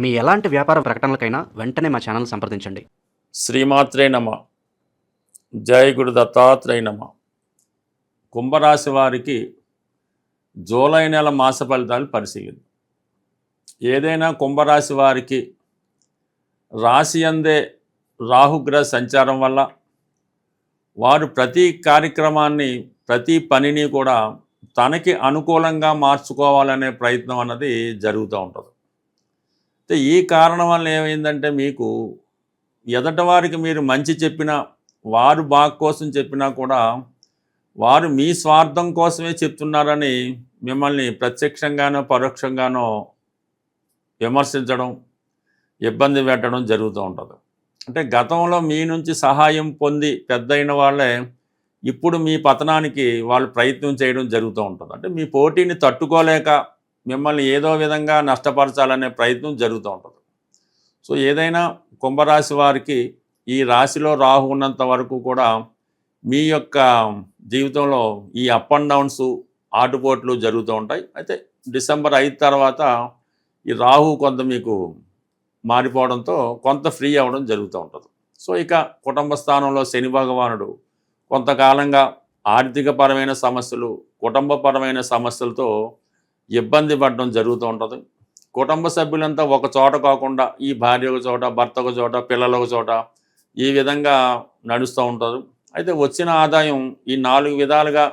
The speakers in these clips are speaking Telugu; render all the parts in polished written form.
మీ ఎలాంటి వ్యాపార ప్రకటనలకైనా వెంటనే మా ఛానల్ సంప్రదించండి. శ్రీమాత్రే నమ. జై గురు దత్తాత్రేయ నమ. కుంభరాశి వారికి జూలై నెల మాస ఫలితాలు పరిశీలిద్దాం. ఏదైనా కుంభరాశి వారికి రాశి అందే రాహుగ్రహ సంచారం వల్ల వారు ప్రతి కార్యక్రమాన్ని ప్రతి పనిని కూడా తనకి అనుకూలంగా మార్చుకోవాలనే ప్రయత్నం అన్నది జరుగుతూ ఉంటుంది. అయితే ఈ కారణం వల్ల ఏమైందంటే మీకు ఎదటి వారికి మీరు మంచి చెప్పినా వారు బాగు కోసం చెప్పినా కూడా వారు మీ స్వార్థం కోసమే చెప్తున్నారని మిమ్మల్ని ప్రత్యక్షంగానో పరోక్షంగానో విమర్శించడం, ఇబ్బంది పెట్టడం జరుగుతూ ఉంటుంది. అంటే గతంలో మీ నుంచి సహాయం పొంది పెద్దయిన వాళ్ళే ఇప్పుడు మీ పతనానికి వాళ్ళు ప్రయత్నం చేయడం జరుగుతూ ఉంటుంది. అంటే మీ పోటీని తట్టుకోలేక మిమ్మల్ని ఏదో విధంగా నష్టపరచాలనే ప్రయత్నం జరుగుతూ ఉంటుంది. సో ఏదైనా కుంభరాశి వారికి ఈ రాశిలో రాహు ఉన్నంత వరకు కూడా మీ యొక్క జీవితంలో ఈ అప్ అండ్ డౌన్స్ ఆటుపోట్లు జరుగుతూ ఉంటాయి. అయితే డిసెంబర్ 5 తర్వాత ఈ రాహు కొంత మీకు మారిపోవడంతో కొంత ఫ్రీ అవ్వడం జరుగుతూ ఉంటుంది. సో ఇక కుటుంబ స్థానంలో శని భగవానుడు కొంతకాలంగా ఆర్థికపరమైన సమస్యలు, కుటుంబపరమైన సమస్యలతో ఇబ్బంది పడడం జరుగుతూ ఉంటుంది. కుటుంబ సభ్యులంతా ఒక చోట కాకుండా ఈ భార్య ఒక చోట, భర్త ఒక చోట, పిల్లలు ఒక చోట ఈ విధంగా నడుస్తూ ఉంటారు. అయితే వచ్చిన ఆదాయం ఈ 4 విధాలుగా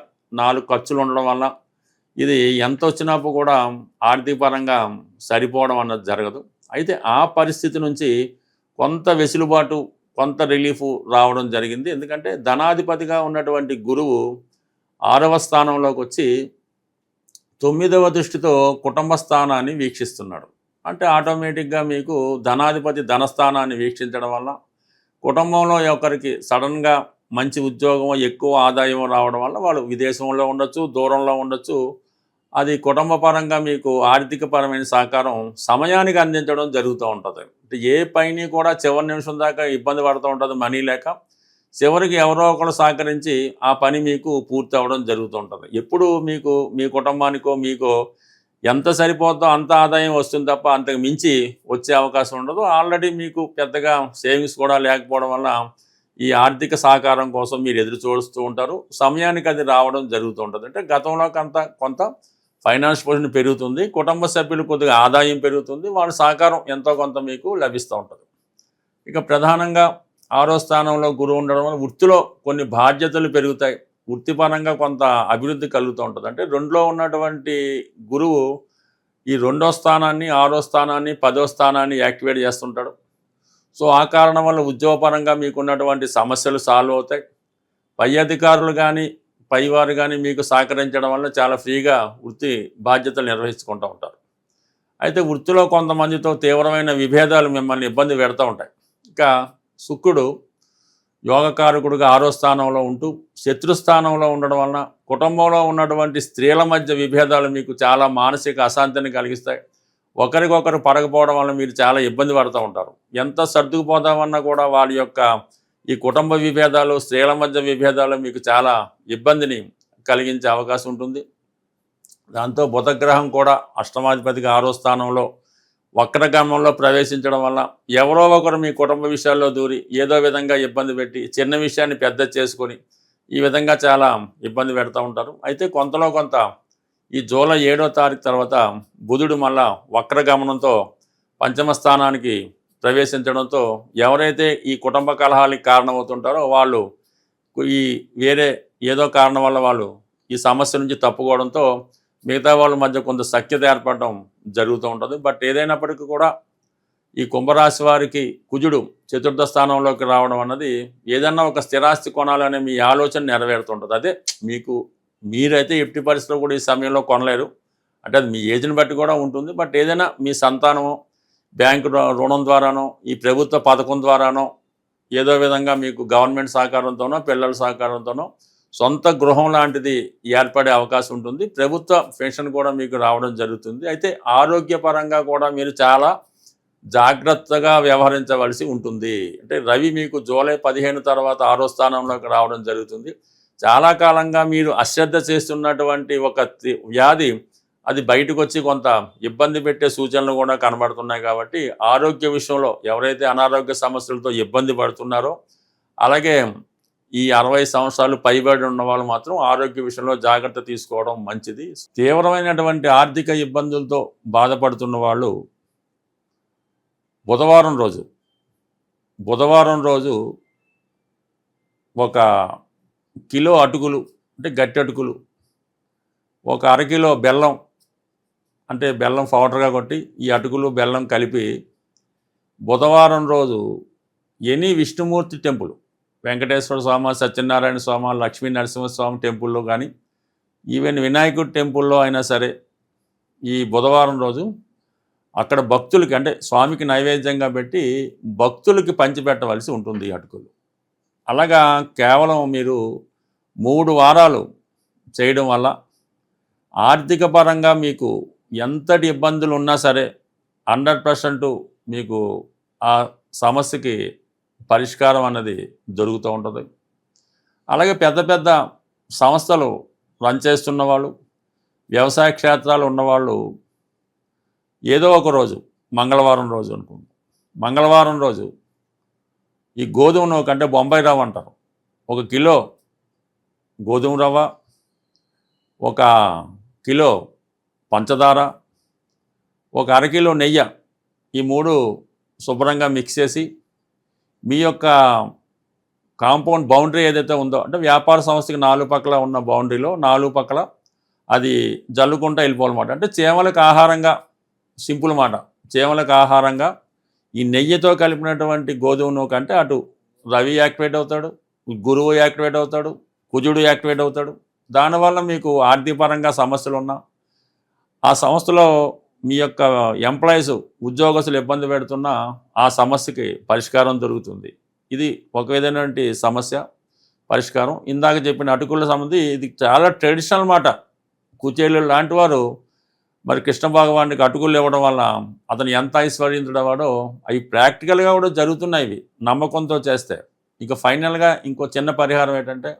4 ఖర్చులు ఉండడం వల్ల ఇది ఎంత వచ్చినప్పుడు కూడా ఆర్థికపరంగా సరిపోవడం అన్నది జరగదు. అయితే ఆ పరిస్థితి నుంచి కొంత వెసులుబాటు, కొంత రిలీఫ్ రావడం జరిగింది. ఎందుకంటే ధనాధిపతిగా ఉన్నటువంటి గురువు 6వ స్థానంలోకి వచ్చి 9వ దృష్టితో కుటుంబ స్థానాన్ని వీక్షిస్తున్నాడు. అంటే ఆటోమేటిక్గా మీకు ధనాధిపతి ధనస్థానాన్ని వీక్షించడం వల్ల కుటుంబంలో ఒకరికి సడన్గా మంచి ఉద్యోగం, ఎక్కువ ఆదాయం రావడం వల్ల వాళ్ళు విదేశంలో ఉండొచ్చు, దూరంలో ఉండొచ్చు. అది కుటుంబపరంగా మీకు ఆర్థికపరమైన సహకారం సమయానికి అందించడం జరుగుతూ ఉంటుంది. అంటే ఏ పైని కూడా చివరి నిమిషం దాకా ఇబ్బంది పడుతూ ఉంటుంది మనీ లేక. చివరికి ఎవరో ఒకరు సహకరించి ఆ పని మీకు పూర్తి అవ్వడం జరుగుతూ ఉంటుంది. ఎప్పుడు మీకు మీ కుటుంబానికో మీకో ఎంత సరిపోద్దో అంత ఆదాయం వస్తుంది తప్ప అంతకు మించి వచ్చే అవకాశం ఉండదు. ఆల్రెడీ మీకు పెద్దగా సేవింగ్స్ కూడా లేకపోవడం వల్ల ఈ ఆర్థిక సహకారం కోసం మీరు ఎదురు చూస్తూ ఉంటారు. సమయానికి అది రావడం జరుగుతూ ఉంటుంది. అంటే గతంలో కొంత ఫైనాన్స్ పొజిషన్ పెరుగుతుంది, కుటుంబ సభ్యులు కొద్దిగా ఆదాయం పెరుగుతుంది, వాళ్ళ సహకారం ఎంతో కొంత మీకు లభిస్తూ ఉంటుంది. ఇక ప్రధానంగా 6వ స్థానంలో గురువు ఉండడం వల్ల వృత్తిలో కొన్ని బాధ్యతలు పెరుగుతాయి, వృత్తిపరంగా కొంత అభివృద్ధి కలుగుతూ ఉంటుంది. అంటే 2లో ఉన్నటువంటి గురువు ఈ 2వ స్థానాన్ని, 6వ స్థానాన్ని, 10వ స్థానాన్ని యాక్టివేట్ చేస్తుంటాడు. సో ఆ కారణం వల్ల ఉద్యోగపరంగా మీకున్నటువంటి సమస్యలు సాల్వ్ అవుతాయి. పై అధికారులు కానీ పైవారు కానీ మీకు సహకరించడం వల్ల చాలా ఫ్రీగా వృత్తి బాధ్యతలు నిర్వహించుకుంటూ ఉంటారు. అయితే వృత్తిలో కొంతమందితో తీవ్రమైన విభేదాలు మిమ్మల్ని ఇబ్బంది పెడుతూ ఉంటాయి. ఇంకా శుక్రుడు యోగకారకుడుగా 6వ స్థానంలో ఉంటూ శత్రుస్థానంలో ఉండడం వలన కుటుంబంలో ఉన్నటువంటి స్త్రీల మధ్య విభేదాలు మీకు చాలా మానసిక అశాంతిని కలిగిస్తాయి. ఒకరికొకరు పడకపోవడం వల్ల మీరు చాలా ఇబ్బంది పడుతూ ఉంటారు. ఎంత సర్దుకుపోదామన్నా కూడా వాళ్ళ యొక్క ఈ కుటుంబ విభేదాలు, స్త్రీల మధ్య విభేదాలు మీకు చాలా ఇబ్బందిని కలిగించే అవకాశం ఉంటుంది. దాంతో బుధగ్రహం కూడా అష్టమాధిపతిగా 6వ స్థానంలో వక్రగమనంలో ప్రవేశించడం వల్ల ఎవరో ఒకరు మీ కుటుంబ విషయాల్లో దూరి ఏదో విధంగా ఇబ్బంది పెట్టి చిన్న విషయాన్ని పెద్ద చేసుకొని ఈ విధంగా చాలా ఇబ్బంది పెడుతూ ఉంటారు. అయితే కొంతలో కొంత ఈ జూలై 7వ తారీఖు తర్వాత బుధుడు మళ్ళా వక్రగమనంతో పంచమ స్థానానికి ప్రవేశించడంతో ఎవరైతే ఈ కుటుంబ కలహాలకి కారణమవుతుంటారో వాళ్ళు ఈ వేరే ఏదో కారణం వల్ల వాళ్ళు ఈ సమస్య నుంచి తప్పుకోవడంతో మిగతా వాళ్ళ మధ్య కొంత సఖ్యత ఏర్పడడం జరుగుతూ ఉంటుంది. బట్ ఏదైనప్పటికీ కూడా ఈ కుంభరాశి వారికి కుజుడు 4వ స్థానంలోకి రావడం అన్నది ఏదన్నా ఒక స్థిరాస్తి కొనాలనే మీ ఆలోచన నెరవేరుతుంటుంది. అదే మీరైతే ఎట్టి పరిస్థితిలో కూడా ఈ సమయంలో కొనలేరు. అంటే అది మీ ఏజ్ని బట్టి కూడా ఉంటుంది. బట్ ఏదైనా మీ సంతానమో బ్యాంకు రుణం ద్వారానో ఈ ప్రభుత్వ పథకం ద్వారానో ఏదో విధంగా మీకు గవర్నమెంట్ సహకారంతోనో పిల్లల సహకారంతోనో సొంత గృహం లాంటిది ఏర్పడే అవకాశం ఉంటుంది. ప్రభుత్వ పెన్షన్ కూడా మీకు రావడం జరుగుతుంది. అయితే ఆరోగ్యపరంగా కూడా మీరు చాలా జాగ్రత్తగా వ్యవహరించవలసి ఉంటుంది. అంటే రవి మీకు జూలై 15 తర్వాత 6వ స్థానంలోకి రావడం జరుగుతుంది. చాలా కాలంగా మీరు అశ్రద్ధ చేస్తున్నటువంటి ఒక వ్యాధి అది బయటకు వచ్చి కొంత ఇబ్బంది పెట్టే సూచనలు కూడా కనబడుతున్నాయి. కాబట్టి ఆరోగ్య విషయంలో ఎవరైతే అనారోగ్య సమస్యలతో ఇబ్బంది పడుతున్నారో, అలాగే ఈ 60 సంవత్సరాలు పైబడి ఉన్న వాళ్ళు మాత్రం ఆరోగ్య విషయంలో జాగ్రత్త తీసుకోవడం మంచిది. తీవ్రమైనటువంటి ఆర్థిక ఇబ్బందులతో బాధపడుతున్న వాళ్ళు బుధవారం రోజు ఒక కిలో అటుకులు, అంటే గట్టి అటుకులు, ఒక అరకిలో బెల్లం, అంటే బెల్లం పౌడర్గా కొట్టి ఈ అటుకులు బెల్లం కలిపి బుధవారం రోజు ఎనీ విష్ణుమూర్తి టెంపుల్, వెంకటేశ్వర స్వామి, సత్యనారాయణ స్వామి, లక్ష్మీ నరసింహస్వామి టెంపుల్లో కానీ, ఈవెన్ వినాయకుడి టెంపుల్లో అయినా సరే, ఈ బుధవారం రోజు అక్కడ భక్తులకి, అంటే స్వామికి నైవేద్యంగా పెట్టి భక్తులకి పంచిపెట్టవలసి ఉంటుంది ఈ అటుకులు. అలాగా కేవలం మీరు 3 వారాలు చేయడం వల్ల ఆర్థిక పరంగా మీకు ఎంతటి ఇబ్బందులు ఉన్నా సరే 100% మీకు ఆ సమస్యకి పరిష్కారం అన్నది దొరుకుతూ ఉంటుంది. అలాగే పెద్ద పెద్ద సంస్థలు రన్ చేస్తున్న వాళ్ళు, వ్యవసాయ క్షేత్రాలు ఉన్నవాళ్ళు ఏదో ఒక రోజు, మంగళవారం రోజు అనుకోండి, మంగళవారం రోజు ఈ గోధుమ నూక, అంటే బొంబాయి రవ్వ అంటారు, 1 కిలో గోధుమ రవ్వ, 1 కిలో పంచదార, 1 అరకిలో నెయ్యి, ఈ 3 శుభ్రంగా మిక్స్ చేసి మీ యొక్క కాంపౌండ్ బౌండరీ ఏదైతే ఉందో, అంటే వ్యాపార సంస్థకి 4 పక్కల ఉన్న బౌండరీలో 4 పక్కల అది జల్లుకుంటూ వెళ్ళిపోవాలన్నమాట. అంటే చీమలకు ఆహారంగా, సింపుల్ మాట, చీమలకు ఆహారంగా ఈ నెయ్యితో కలిపినటువంటి గోధుమ నూక, అంటే అటు రవి యాక్టివేట్ అవుతాడు, గురువు యాక్టివేట్ అవుతాడు, కుజుడు యాక్టివేట్ అవుతాడు. దానివల్ల మీకు ఆర్థికపరంగా సమస్యలు ఉన్నా, ఆ సంస్థలో మీ యొక్క ఎంప్లాయీస్, ఉద్యోగస్తులు ఇబ్బంది పెడుతున్నా ఆ సమస్యకి పరిష్కారం దొరుకుతుంది. ఇది ఒక విధమైనటువంటి సమస్య పరిష్కారం. ఇందాక చెప్పిన అటుకుల సంబంధి ఇది చాలా ట్రెడిషనల్ మాట. కుచేలు లాంటి వారు మరి కృష్ణ భగవానికి అటుకులు ఇవ్వడం వల్ల అతను ఎంత ఐశ్వర్యంతుడు వాడో, అవి ప్రాక్టికల్గా కూడా జరుగుతున్నాయి. ఇవి నమ్మకంతో చేస్తే. ఇక ఫైనల్గా ఇంకో చిన్న పరిహారం ఏంటంటే,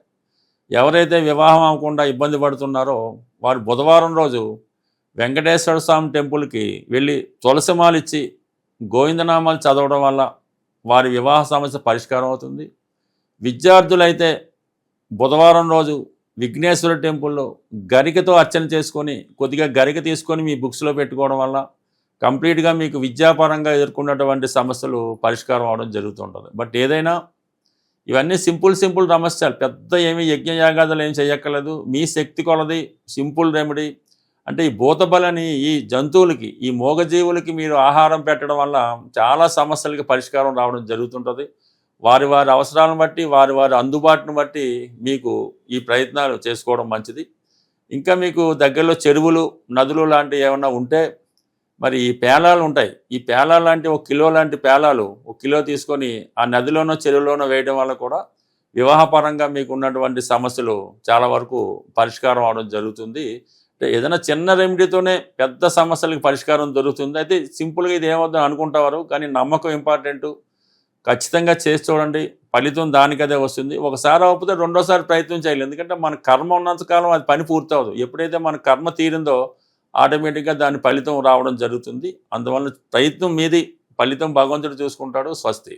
ఎవరైతే వివాహం అవ్వకుండా ఇబ్బంది పడుతున్నారో వారు బుధవారం రోజు వెంకటేశ్వర స్వామి టెంపుల్కి వెళ్ళి తులసిమాలు ఇచ్చి గోవిందనామాలు చదవడం వల్ల వారి వివాహ సమస్య పరిష్కారం అవుతుంది. విద్యార్థులైతే బుధవారం రోజు విఘ్నేశ్వర టెంపుల్లో గరికతో అర్చన చేసుకొని, కొద్దిగా గరిక తీసుకొని మీ బుక్స్లో పెట్టుకోవడం వల్ల కంప్లీట్గా మీకు విద్యాపరంగా ఎదుర్కొన్నటువంటి సమస్యలు పరిష్కారం అవడం జరుగుతుంటుంది. బట్ ఏదైనా ఇవన్నీ సింపుల్ సమస్యలు, పెద్ద ఏమీ యజ్ఞయాగాదులు ఏం చేయక్కర్లేదు. మీ శక్తి కొలది సింపుల్ రెమెడీ. అంటే ఈ భూతబలని ఈ జంతువులకి, ఈ మూగజీవులకి మీరు ఆహారం పెట్టడం వల్ల చాలా సమస్యలకి పరిష్కారం రావడం జరుగుతుంటుంది. వారి అవసరాలను బట్టి, వారి అందుబాటును బట్టి మీకు ఈ ప్రయత్నాలు చేసుకోవడం మంచిది. ఇంకా మీకు దగ్గరలో చెరువులు, నదులు లాంటివి ఏమన్నా ఉంటే, మరి ఈ పేలాలు ఉంటాయి. ఈ పేలాలు లాంటి 1 కిలో లాంటి పేలాలు 1 కిలో తీసుకొని ఆ నదిలోనో చెరువులోనో వేయడం వల్ల కూడా వివాహపరంగా మీకు ఉన్నటువంటి సమస్యలు చాలా వరకు పరిష్కారం అవడం జరుగుతుంది. ఏదైనా చిన్న రెమెడీతోనే పెద్ద సమస్యలకు పరిష్కారం దొరుకుతుంది. అయితే సింపుల్గా ఇది ఏమవుతుందని అనుకుంటారు, కానీ నమ్మకం ఇంపార్టెంటు. ఖచ్చితంగా చేసి చూడండి, ఫలితం దానికదే వస్తుంది. ఒకసారి అవ్వకపోతే రెండోసారి ప్రయత్నం చేయాలి. ఎందుకంటే మన కర్మ ఉన్నంతకాలం అది పని పూర్తవదు. ఎప్పుడైతే మన కర్మ తీరిందో ఆటోమేటిక్గా దాని ఫలితం రావడం జరుగుతుంది. అందువల్ల ప్రయత్నం మీది, ఫలితం భగవంతుడు చూసుకుంటాడు. స్వస్తి.